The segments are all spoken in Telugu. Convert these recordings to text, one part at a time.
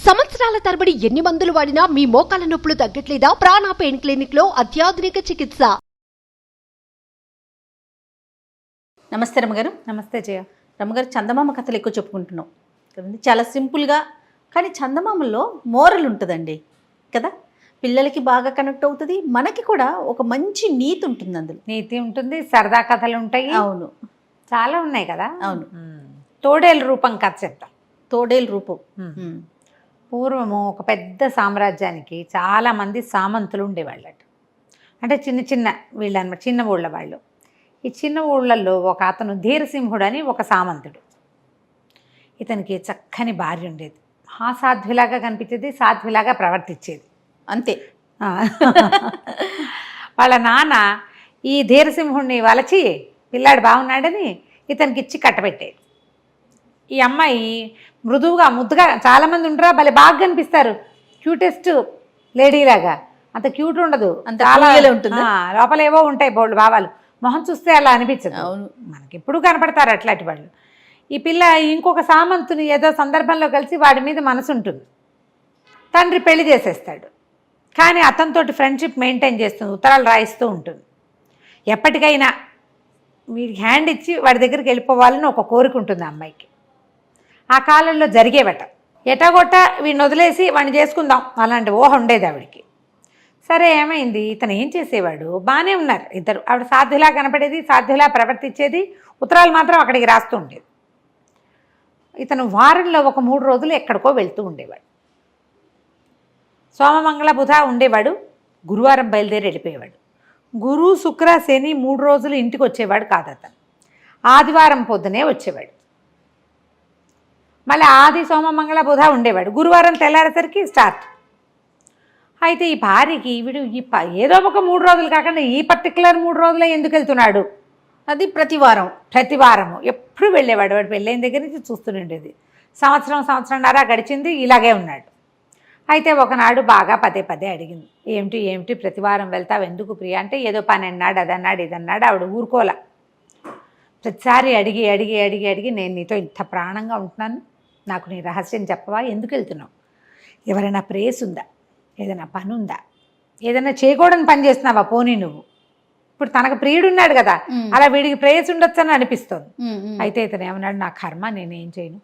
సంవత్సరాల తరబడి ఎన్ని మందులు వాడినా మీ మోకాల నొప్పులు తగ్గట్లేదా? ప్రాణ పెయిన్ క్లినిక్ లో అత్యాధునిక చికిత్స. నమస్తే రమ్మగారు. నమస్తే జయ. రమ్మగారు, చందమామ కథలు ఎక్కువ చెప్పుకుంటున్నాం కదండి, చాలా సింపుల్గా. కానీ చందమామల్లో మోరల్ ఉంటుందండి కదా, పిల్లలకి బాగా కనెక్ట్ అవుతుంది, మనకి కూడా ఒక మంచి నీతి ఉంటుంది, అందులో నీతి ఉంటుంది, సరదా కథలు ఉంటాయి. అవును, చాలా ఉన్నాయి కదా. అవును. తోడేలు రూపం కథ చెప్తా. తోడేలు రూపం. పూర్వము ఒక పెద్ద సామ్రాజ్యానికి చాలామంది సామంతులు ఉండేవాళ్ళట. అంటే చిన్న చిన్న వీళ్ళు అనమాట, చిన్న ఊళ్ళ వాళ్ళు. ఈ చిన్న ఊళ్ళల్లో ఒక అతను ధీరసింహుడు అని ఒక సామంతుడు. ఇతనికి చక్కని భార్య ఉండేది. సాధ్విలాగా కనిపించేది, సాధ్విలాగా ప్రవర్తించేది అంతే. వాళ్ళ నాన్న ఈ ధీరసింహుడిని వలచి పిల్లాడు బాగున్నాడని ఇతనికి ఇచ్చి కట్టబెట్టేది. ఈ అమ్మాయి మృదువుగా ముద్దుగా, చాలామంది ఉంటారా భలే బాగా కనిపిస్తారు, క్యూటెస్ట్ లేడీలాగా. అంత క్యూట్ ఉండదు, చాలా ఉంటుంది, లోపల ఏవో ఉంటాయి బోల్డ్ భావాలు. మొహం చూస్తే అలా అనిపించదు. అవును, మనకి ఎప్పుడు కనపడతారు అట్లాంటి వాళ్ళు. ఈ పిల్ల ఇంకొక సామంతుని ఏదో సందర్భంలో కలిసి వాడి మీద మనసు ఉంటుంది. తండ్రి పెళ్లి చేసేస్తాడు, కానీ అతనితోటి ఫ్రెండ్షిప్ మెయింటైన్ చేస్తుంది, ఉత్తరాలు రాయిస్తూ ఉంటుంది. ఎప్పటికైనా వీడికి హ్యాండ్ ఇచ్చి వాడి దగ్గరికి వెళ్ళిపోవాలని ఒక కోరిక ఉంటుంది ఆ అమ్మాయికి. ఆ కాలంలో జరిగేవట. ఎటాగొట్ట వీడిని వదిలేసి వాడిని చేసుకుందాం అలాంటి ఊహ ఉండేది ఆవిడికి. సరే, ఏమైంది, ఇతను ఏం చేసేవాడు, బాగానే ఉన్నారు ఇద్దరు. ఆవిడ సాధ్యులా కనపడేది, సాధ్యులా ప్రవర్తించేది, ఉత్తరాలు మాత్రం అక్కడికి రాస్తూ ఉండేది. ఇతను వారంలో ఒక 3 రోజులు ఎక్కడికో వెళ్తూ ఉండేవాడు. సోమ మంగళ బుధ ఉండేవాడు, గురువారం బయలుదేరి వెళ్ళిపోయేవాడు. గురు శుక్ర శని 3 రోజులు ఇంటికి వచ్చేవాడు కాదు అతను. ఆదివారం పొద్దునే వచ్చేవాడు. మళ్ళీ ఆది సోమ మంగళ బుధ ఉండేవాడు. గురువారం తెల్లారేసరికి స్టార్ట్. అయితే ఈ భార్యకి వీడు ఏదో ఒక 3 రోజులు కాకుండా ఈ పర్టికులర్ 3 రోజులే ఎందుకు వెళ్తున్నాడు, అది ప్రతి వారము ఎప్పుడు వెళ్ళేవాడు. వాడు పెళ్ళైన దగ్గర నుంచి చూస్తూనే ఉండేది. సంవత్సరంన్నర గడిచింది, ఇలాగే ఉన్నాడు. అయితే ఒకనాడు బాగా పదే పదే అడిగింది, ఏమిటి ప్రతి వారం వెళ్తావు ఎందుకు ప్రియ అంటే, ఏదో పని అన్నాడు, అదన్నాడు, ఇదన్నాడు. ఆవిడ ఊరుకోలే. ప్రతిసారి అడిగి నేను నీతో ఇంత ప్రాణంగా ఉంటున్నాను, నాకు నీ రహస్యం చెప్పవా, ఎందుకు వెళ్తున్నావు, ఎవరైనా ప్రేస్ ఉందా, ఏదైనా పని ఉందా, ఏదైనా చేయకూడని పని చేస్తున్నావా పోనీ నువ్వు. ఇప్పుడు తనకు ప్రియుడున్నాడు కదా, అలా వీడికి ప్రేయస్ ఉండొచ్చని అనిపిస్తుంది. అయితే ఇతను ఏమన్నాడు, నా కర్మ, నేనేం చేయను,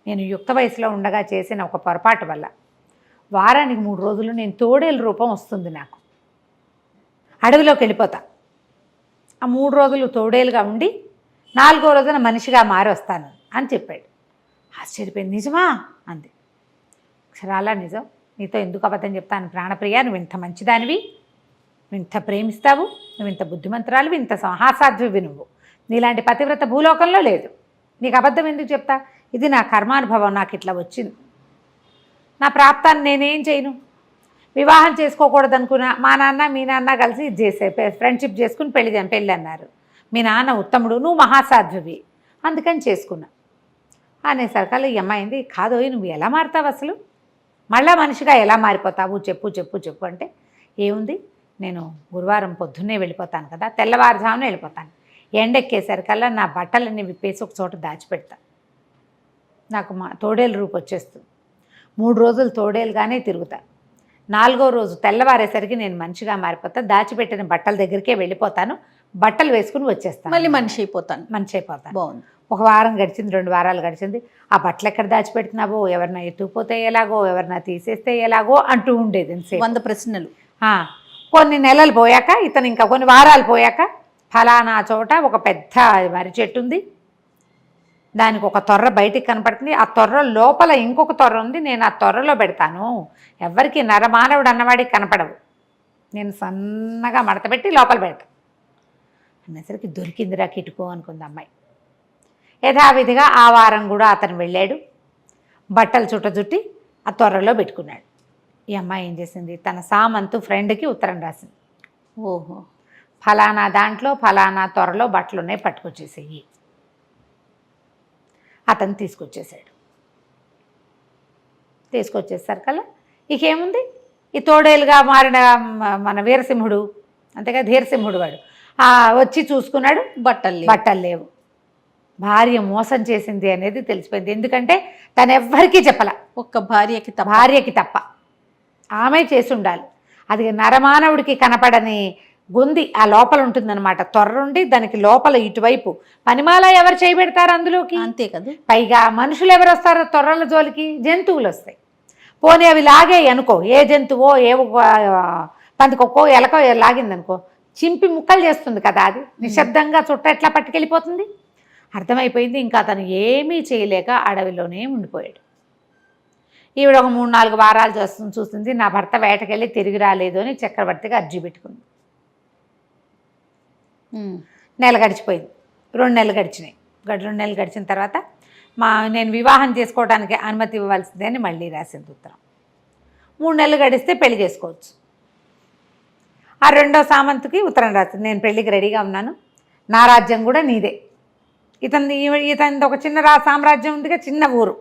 నేను యుక్త వయసులో ఉండగా చేసిన ఒక పొరపాటు వల్ల వారానికి 3 రోజులు నేను తోడేలు రూపం వస్తుంది నాకు, అడవిలోకి వెళ్ళిపోతా. ఆ 3 రోజులు తోడేలుగా ఉండి 4వ రోజున మనిషిగా మారి వస్తాను అని చెప్పాడు. ఆశ్చర్యపోయింది. నిజమా అంది. అక్షరాలా నిజం, నీతో ఎందుకు అబద్ధం చెప్తాను ప్రాణప్రియ, నువ్వు ఇంత మంచిదానివి, నువ్వు ఇంత ప్రేమిస్తావు, నువ్వు ఇంత బుద్ధిమంతురాలు, ఇంత సాహసాధ్వివి, నువ్వు నీలాంటి పతివ్రత భూలోకంలో లేదు, నీకు అబద్ధం ఎందుకు చెప్తా, ఇది నా కర్మానుభవం, నాకు ఇట్లా వచ్చింది, నా ప్రాప్తాన్ని నేనేం చేయను, వివాహం చేసుకోకూడదు అనుకున్నా, మా నాన్న మీ నాన్న కలిసి ఇది చేసే ఫ్రెండ్షిప్ చేసుకుని పెళ్ళి అన్నారు, మీ నాన్న ఉత్తముడు, నువ్వు మహాసాధ్వివి, అందుకని చేసుకున్నా అనేసరికల్లా ఈ అమ్మాయింది, కాదోయ్ నువ్వు ఎలా మారుతావు అసలు, మళ్ళా మనిషిగా ఎలా మారిపోతావు, చెప్పు అంటే, ఏముంది, నేను గురువారం పొద్దున్నే వెళ్ళిపోతాను కదా, తెల్లవారుజామున వెళ్ళిపోతాను, ఎండెక్కేసరికల్లా నా బట్టలన్నీ విప్పేసి ఒక చోట దాచిపెడతా, నాకు తోడేలు రూపు వచ్చేస్తుంది, 3 రోజులు తోడేలుగానే తిరుగుతా, 4వ రోజు తెల్లవారేసరికి నేను మనిషిగా మారిపోతా, దాచిపెట్టిన బట్టల దగ్గరికే వెళ్ళిపోతాను, బట్టలు వేసుకుని వచ్చేస్తాను, మళ్ళీ మనిషి అయిపోతాను. బాగుంది. 1 వారం గడిచింది, 2 వారాలు గడిచింది. ఆ బట్టలు ఎక్కడ దాచిపెడుతున్నావో, ఎవరినా ఎత్తుకుపోతే ఎలాగో, ఎవరినా తీసేస్తే ఎలాగో అంటూ ఉండేది 100 ప్రశ్నలు. కొన్ని నెలలు పోయాక, ఇతను ఇంకా కొన్ని వారాలు పోయాక, ఫలానా చోట ఒక పెద్ద మర్రి చెట్టు ఉంది, దానికి ఒక తొర్ర బయటికి కనపడుతుంది, ఆ తొర్ర లోపల ఇంకొక తొర్ర ఉంది, నేను ఆ తొర్రలో పెడతాను, ఎవరికి నరమానవుడు అన్నవాడికి కనపడవు, నేను సన్నగా మడతపెట్టి లోపల పెడతాను అనేసరికి దొరికిందిరా కిటుకు అనుకుంది అమ్మాయి. యథావిధిగా ఆ వారం కూడా అతను వెళ్ళాడు, బట్టలు చుట్టి ఆ తొర్రలో పెట్టుకున్నాడు. ఈ అమ్మాయి ఏం చేసింది, తన సామంతు ఫ్రెండ్కి ఉత్తరం రాసింది, ఓహో ఫలానా దాంట్లో ఫలానా తొర్రలో బట్టలు ఉన్నాయి, పట్టుకొచ్చేసేయి. అతను తీసుకొచ్చేసరికల్లా ఇకేముంది, ఈ తోడేలుగా మారిన మన వీరసింహుడు, అంతేగా ధీరసింహుడు వాడు వచ్చి చూసుకున్నాడు, బట్టలు లేవు. భార్య మోసం చేసింది అనేది తెలిసిపోయింది. ఎందుకంటే తను ఎవ్వరికీ చెప్పల, ఒక్క భార్యకి తప్ప. ఆమె చేసి ఉండాలి. అది నరమానవుడికి కనపడని గొంది ఆ లోపల ఉంటుందన్నమాట. తొర్రుండి దానికి లోపల ఇటువైపు పనిమాల ఎవరు చేయబెడతారు అందులోకి? అంతే కదా. పైగా మనుషులు ఎవరు వస్తారో తొర్రల జోలికి? జంతువులు వస్తాయి. పోనీ అవి లాగే అనుకో, ఏ జంతువో ఏ పందికొక్కో ఎలకో లాగిందనుకో, చింపి ముక్కలు చేస్తుంది కదా. అది నిశ్శబ్దంగా చుట్ట ఎట్లా పట్టుకెళ్ళిపోతుంది? అర్థమైపోయింది. ఇంకా అతను ఏమీ చేయలేక అడవిలోనే ఉండిపోయాడు. ఈవిడ ఒక 3-4 వారాలు చూస్తుంది. నా భర్త వేటకెళ్ళి తిరిగి రాలేదు అని చక్రవర్తికి అర్జీ పెట్టుకుంది. నెల గడిచిపోయింది. 2 నెలలు గడిచినాయి. 2 నెలలు గడిచిన తర్వాత నేను వివాహం చేసుకోవడానికి అనుమతి ఇవ్వవలసిందే అని మళ్ళీ రాసింది ఉత్తరం. 3 నెలలు గడిస్తే పెళ్లి చేసుకోవచ్చు. ఆ 2వ సామంతుకి ఉత్తరం రాసింది, నేను పెళ్ళికి రెడీగా ఉన్నాను, నా రాజ్యం కూడా నీదే. ఇతని ఒక చిన్న సామ్రాజ్యం ఉందిగా, చిన్న ఊరు.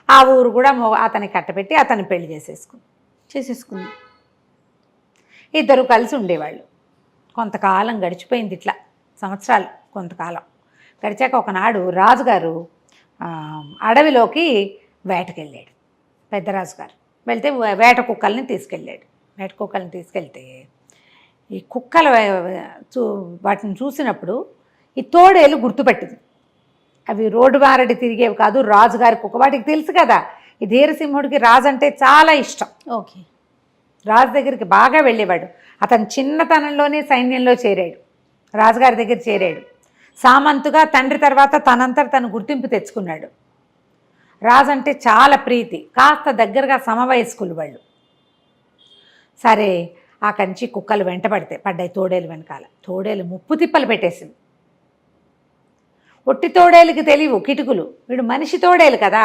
ఆ ఊరు కూడా అతనికి కట్టబెట్టి అతన్ని పెళ్లి చేసేసుకుంది. ఇద్దరు కలిసి ఉండేవాళ్ళు. కొంతకాలం గడిచిపోయింది. ఇట్లా సంవత్సరాలు కొంతకాలం గడిచాక ఒకనాడు రాజుగారు అడవిలోకి వేటకెళ్ళాడు. పెద్ద రాజుగారు వెళ్తే వేట కుక్కల్ని తీసుకెళ్తే ఈ కుక్కలు వాటిని చూసినప్పుడు ఈ తోడేలు గుర్తుపెట్టింది. అవి రోడ్డు మారడి తిరిగేవి కాదు, రాజుగారి కుక్క. వాటికి తెలుసు కదా, ఈ ధీరసింహుడికి రాజు అంటే చాలా ఇష్టం. ఓకే. రాజు దగ్గరికి బాగా వెళ్ళేవాడు. అతను చిన్నతనంలోనే సైన్యంలో చేరాడు, రాజుగారి దగ్గర చేరాడు. సామంతుగా తండ్రి తర్వాత తనంతట తను గుర్తింపు తెచ్చుకున్నాడు. రాజు అంటే చాలా ప్రీతి. కాస్త దగ్గరగా సమవయస్కులు వాళ్ళు. సరే, ఆ కంచి కుక్కలు పడ్డాయి తోడేలు వెనకాల. తోడేలు ముప్పు తిప్పలు పెట్టేసింది. ఒట్టి తోడేలుకి తెలియవు కిటుకులు, వీడు మనిషి తోడేలు కదా,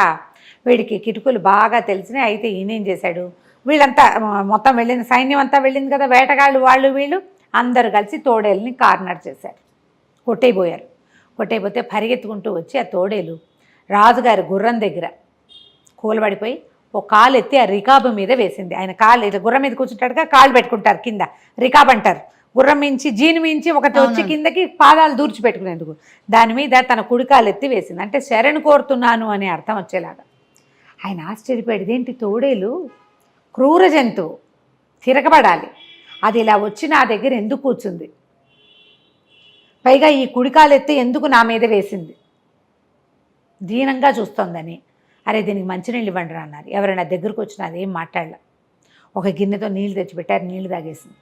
వీడికి కిటుకులు బాగా తెలిసినాయి. అయితే ఈయనేం చేశాడు, వీళ్ళంతా మొత్తం వెళ్ళింది, సైన్యం అంతా వెళ్ళింది కదా, వేటగాళ్ళు వాళ్ళు వీళ్ళు అందరూ కలిసి తోడేలుని కార్నర్ చేశారు, కొట్టేయబోతే పరిగెత్తుకుంటూ వచ్చి ఆ తోడేలు రాజుగారి గుర్రం దగ్గర కూలబడిపోయి ఒక కాలు ఎత్తి ఆ రికాబు మీద వేసింది. ఆయన కాలు ఇట్లా గుర్రం మీద కూర్చుంటాడుగా, కాళ్ళు పెట్టుకుంటారు కింద, రికాబ్ అంటారు. గుర్రం మించి జీను మించి ఒకటి వచ్చి కిందకి పాదాలు దూర్చి పెట్టుకునేందుకు దాని మీద తన కుడికాలు ఎత్తి వేసింది. అంటే శరణు కోరుతున్నాను అనే అర్థం వచ్చేలాగా. ఆయన ఆశ్చర్యపోయాడు, ఇదేంటి తోడేలు క్రూర జంతువు, తిరగబడాలి, అది ఇలా వచ్చి నా దగ్గర ఎందుకు కూర్చుంది, పైగా ఈ కుడికాలు ఎత్తి ఎందుకు నా మీద వేసింది, దీనంగా చూస్తోందని. అరే దీనికి మంచినీళ్ళు ఇవ్వండి అన్నారు. ఎవరైనా దగ్గరకు వచ్చినా అదేం మాట్లాడలే. ఒక గిన్నెతో నీళ్ళు తెచ్చిపెట్టారు, నీళ్లు తాగేసింది.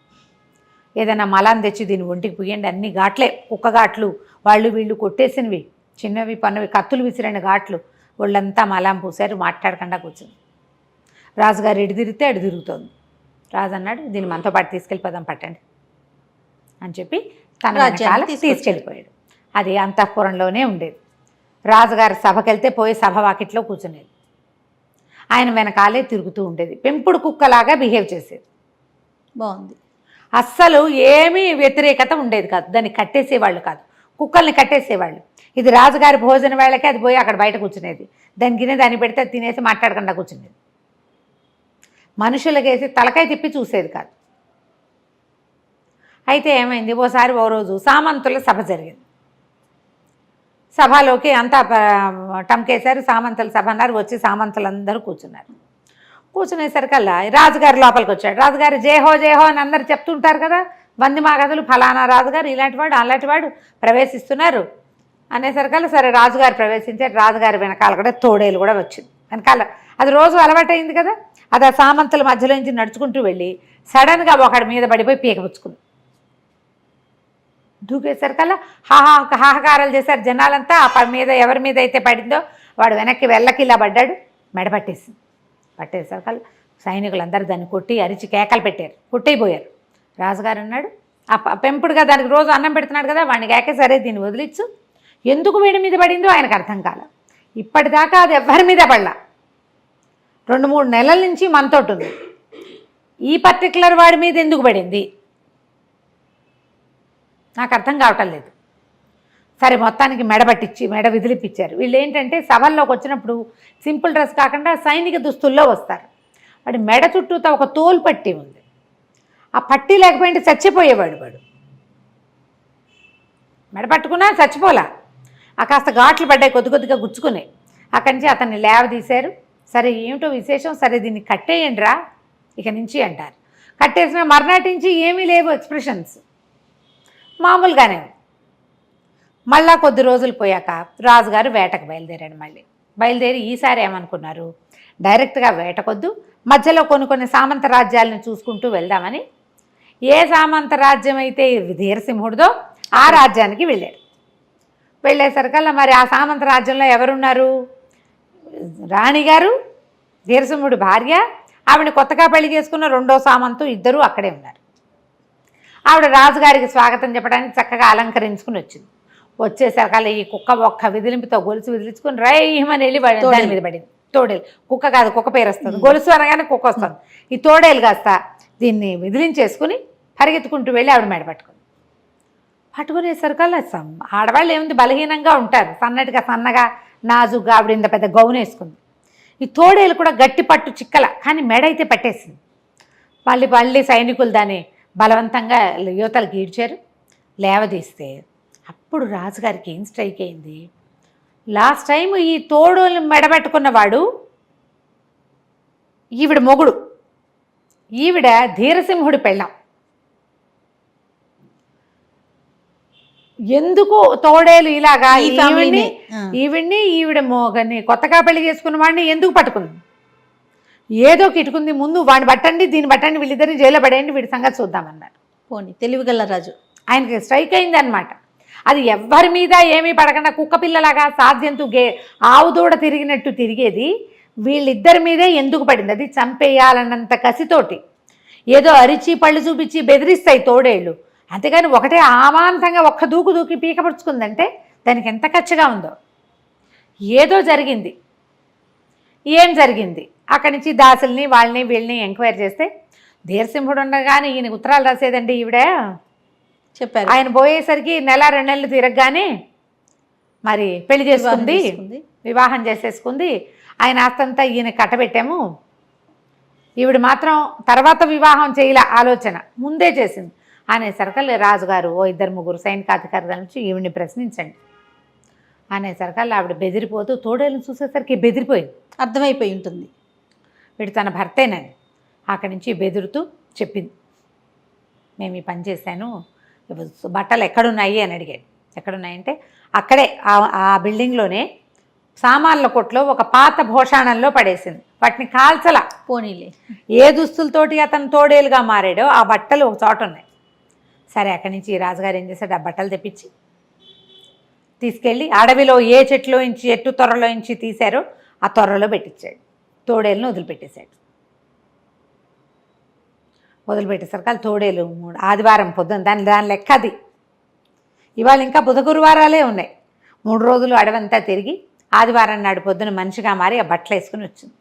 ఏదైనా మలాం తెచ్చి దీన్ని ఒంటికి పుయ్యండి, అన్ని ఘాట్లే, కుక్క ఘాట్లు, వాళ్ళు వీళ్ళు కొట్టేసినవి, చిన్నవి పన్నవి, కత్తులు విసిరిన ఘాట్లు, వాళ్ళంతా మలాం పూసారు. మాట్లాడకుండా కూర్చుంది. రాజుగారు ఎడు తిరిగితే అడు తిరుగుతోంది. రాజు అన్నాడు, దీన్ని మనతో పాటు తీసుకెళ్ళిపోదాం పట్టండి అని చెప్పి తన వెనకాల తీసుకెళ్ళిపోయాడు. అది అంతఃపురంలోనే ఉండేది. రాజుగారి సభకి వెళ్తే పోయి సభ వాకిట్లో కూర్చునేది. ఆయన వెనకాలే తిరుగుతూ ఉండేది. పెంపుడు కుక్కలాగా బిహేవ్ చేసేది. బాగుంది. అస్సలు ఏమీ వ్యతిరేకత ఉండేది కాదు. దాన్ని కట్టేసేవాళ్ళు కాదు, కుక్కల్ని కట్టేసేవాళ్ళు. ఇది రాజుగారి భోజన వేళకి అది పోయి అక్కడ బయట కూర్చునేది. దాని గిన్నె దాన్ని పెడితే తినేసి మాట్లాడకుండా కూర్చునేది. మనుషులకేసి తలకాయ తిప్పి చూసేది కాదు. అయితే ఏమైంది, ఓ రోజు సామంతుల సభ జరిగింది. సభలోకి అంతా టంకేశారు. సామంతుల సభ అన్నారు. వచ్చి సామంతులందరూ కూర్చున్నారు. కూర్చునేసరికల్లా రాజుగారి లోపలికి వచ్చాడు. రాజుగారు జయహో జయహో అని అందరు చెప్తుంటారు కదా, వంది మాగదులు, ఫలానా రాజుగారు ఇలాంటి వాడు అలాంటి వాడు ప్రవేశిస్తున్నారు అనేసరికల్లా సరే రాజుగారు ప్రవేశించారు. రాజుగారి వెనకాల కూడా తోడేలు కూడా వచ్చింది వెనకాల. అది రోజు అలవాటైంది కదా. అది ఆ సామంతుల మధ్యలో నుంచి నడుచుకుంటూ వెళ్ళి సడన్గా ఒకడి మీద పడిపోయి పీకపుచ్చుకుంది. దూకేసరికల్లా హాహాకారాలు చేశారు జనాలంతా. ఆ మీద ఎవరి మీద అయితే పడిందో వాడు వెనక్కి వెళ్ళకి ఇలా పడ్డాడు, మెడ పట్టేసింది. పట్టేసరికల్లా సైనికులందరూ దాన్ని కొట్టి అరిచి కేకలు పెట్టారు, కొట్టేయిపోయారు. రాజుగారు అన్నాడు, ఆ పెంపుడుగా దానికి రోజు అన్నం పెడుతున్నాడు కదా, వాడిని కేకే సరే దీన్ని వదిలిచ్చు. ఎందుకు వీడి మీద పడిందో ఆయనకు అర్థం కాల. ఇప్పటిదాకా అది ఎవరి మీద పడలా. 2-3 నెలల నుంచి మనతోటి ఉంది. ఈ పర్టికులర్ వాడి మీద ఎందుకు పడింది నాకు అర్థం కావటం లేదు. సరే మొత్తానికి మెడ విదిలిపించారు. వీళ్ళు ఏంటంటే సభల్లోకి వచ్చినప్పుడు సింపుల్ డ్రెస్ కాకుండా సైనిక దుస్తుల్లో వస్తారు. వాడి మెడ చుట్టూతో ఒక తోలు పట్టి ఉంది. ఆ పట్టి లేకపోయింటే చచ్చిపోయేవాడు. వాడు మెడ పట్టుకున్నా చచ్చిపోలా. ఆ కాస్త ఘాట్లు పడ్డాయి, కొద్ది కొద్దిగా గుచ్చుకున్నాయి. అక్కడి నుంచి అతన్ని లేవదీశారు. సరే ఏమిటో విశేషం, సరే దీన్ని కట్టేయండి రా ఇక నుంచి అంటారు. కట్టేసిన మర్నాటి నుంచి ఏమీ లేవు ఎక్స్ప్రెషన్స్, మామూలుగానే. మళ్ళా కొద్ది రోజులు పోయాక రాజుగారు వేటకు బయలుదేరాడు. బయలుదేరి ఈసారి ఏమనుకున్నారు, డైరెక్ట్గా వేటకొద్దు, మధ్యలో కొన్ని సామంత రాజ్యాలను చూసుకుంటూ వెళ్దామని, ఏ సామంత రాజ్యం అయితే ధీరసింహుడిదో ఆ రాజ్యానికి వెళ్ళారు. వెళ్ళేసరికల్లా మరి ఆ సామంత రాజ్యంలో ఎవరున్నారు, రాణిగారు, ధీరసింహుడి భార్య, ఆవిడ కొత్తగా పెళ్లి చేసుకున్న రెండో సామంతు, ఇద్దరూ అక్కడే ఉన్నారు. ఆవిడ రాజుగారికి స్వాగతం చెప్పడానికి చక్కగా అలంకరించుకుని వచ్చింది. వచ్చేసరికల్లా ఈ కుక్క ఒక్క విదిలింపుతో గొలుసు విదిలించుకుని రైమని వెళ్ళి దాని మీద పడింది. తోడేలు, కుక్క కాదు, కుక్క పేరు వస్తుంది, గొలుసు అనగానే కుక్క వస్తుంది. ఈ తోడేలు కాస్త దీన్ని విదిలించేసుకుని పరిగెత్తుకుంటూ వెళ్ళి ఆవిడ మెడ పట్టుకునేసరికల్లా ఆడవాళ్ళు ఏముంది, బలహీనంగా ఉంటారు, సన్నగా నాజుగా. ఆవిడ ఇంత పెద్ద గౌను వేసుకుంది. ఈ తోడేలు కూడా గట్టి పట్టు చిక్కల, కానీ మెడ అయితే పట్టేసింది. మళ్ళీ సైనికులు దాన్ని బలవంతంగా యువతలకు ఈడ్చారు. లేవదీస్తే అప్పుడు రాజుగారికి ఏం స్ట్రైక్ అయింది, లాస్ట్ టైం ఈ తోడేలు మెడబెట్టుకున్నవాడు ఈవిడ మొగుడు, ఈవిడ ధీరసింహుడి పెళ్ళాం. ఎందుకు తోడేలు ఇలాగా ఈవిడ మోగని కొత్తగా పెళ్లి చేసుకున్న వాడిని ఎందుకు పట్టుకుంది, ఏదో కిట్టుకుంది, ముందు వాడిని పట్టండి, దీన్ని పట్టండి, వీళ్ళిద్దరిని జైల్లో పడేయండి, వీడి సంగతి చూద్దామన్నారు. పోనీ తెలివిగల రాజు. ఆయనకి స్ట్రైక్ అయింది అనమాట. అది ఎవ్వరి మీద ఏమీ పడకుండా కుక్క పిల్లలాగా సాధ్యంతో ఆవు దూడ తిరిగినట్టు తిరిగేది వీళ్ళిద్దరి మీదే ఎందుకు పడింది, అది చంపేయాలన్నంత కసితోటి. ఏదో అరిచి పళ్ళు చూపించి బెదిరిస్తాయి తోడేళ్ళు, అంతేగాని ఒకటే ఆమాంతంగా ఒక్క దూకి పీకపరుచుకుందంటే దానికి ఎంత ఖర్చుగా ఉందో. ఏదో జరిగింది. ఏం జరిగింది, అక్కడి నుంచి దాసుల్ని వాళ్ళని వీళ్ళని ఎంక్వైరీ చేస్తే ధీరసింహుడు ఉండగానే ఈయన ఉత్తరాలు రాసేదండి ఈవిడ చెప్పారు. ఆయన పోయేసరికి 1-2 నెలలు తిరగగానే మరి పెళ్లి చేసుకుంది, వివాహం చేసేసుకుంది. ఆయన ఆస్తంతా ఈయన కట్టబెట్టాము, ఈవిడ మాత్రం తర్వాత వివాహం చేయలే, ఆలోచన ముందే చేసింది అనేసరికల్లా రాజుగారు 2-3 సైనికాధికారుల నుంచి ఈవిడిని ప్రశ్నించండి అనేసరికల్లా ఆవిడ బెదిరిపోతూ తోడేళ్ళని చూసేసరికి బెదిరిపోయింది, అర్థమైపోయి ఉంటుంది వీడు తన భర్తేనని. అక్కడి నుంచి బెదురుతూ చెప్పింది, మేము ఈ పని చేశాను, బట్టలు ఎక్కడున్నాయి అని అడిగాడు. ఎక్కడున్నాయంటే అక్కడే ఆ బిల్డింగ్లోనే సామాన్ల కొట్లో ఒక పాత భోషాణంలో పడేసింది. వాటిని కాల్చలా. పోనీలే, ఏ దుస్తులతోటి అతను తోడేలుగా మారాడో ఆ బట్టలు ఒక చోట ఉన్నాయి. సరే అక్కడి నుంచి రాజుగారు ఏం చేశాడు, ఆ బట్టలు తెప్పించి తీసుకెళ్ళి అడవిలో ఏ చెట్టు తొర్రలో నుంచి తీశారో ఆ తొర్రలో పెట్టించాడు. తోడేలను వదిలిపెట్టేశాడు. వదిలిపెట్టేసరికి వాళ్ళు తోడేలు ఆదివారం పొద్దున్న దాని లెక్క అది. ఇవాళ ఇంకా బుధ గురువారాలే ఉన్నాయి. 3 రోజులు అడవంతా తిరిగి ఆదివారం నాడు పొద్దున మనిషిగా మారి ఆ బట్టలు వేసుకుని వచ్చింది.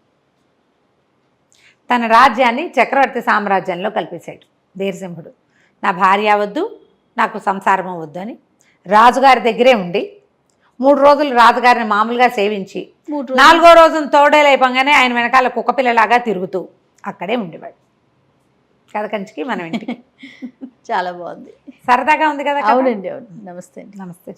తన రాజ్యాన్ని చక్రవర్తి సామ్రాజ్యంలో కల్పేశాడు ధీరసింహుడు. నా భార్య వద్దు, నాకు సంసారము వద్దు అని రాజుగారి దగ్గరే ఉండి 3 రోజులు రాజుగారిని మామూలుగా సేవించి 4వ రోజున తోడేలు అయిపోగానే ఆయన వెనకాల కుక్కపిల్లలాగా తిరుగుతూ అక్కడే ఉండేవాడు. కథ కంచికి మనం ఇంటికి. చాలా బాగుంది, సరదాగా ఉంది కదా. అవునండి, అవును. నమస్తే. నమస్తే.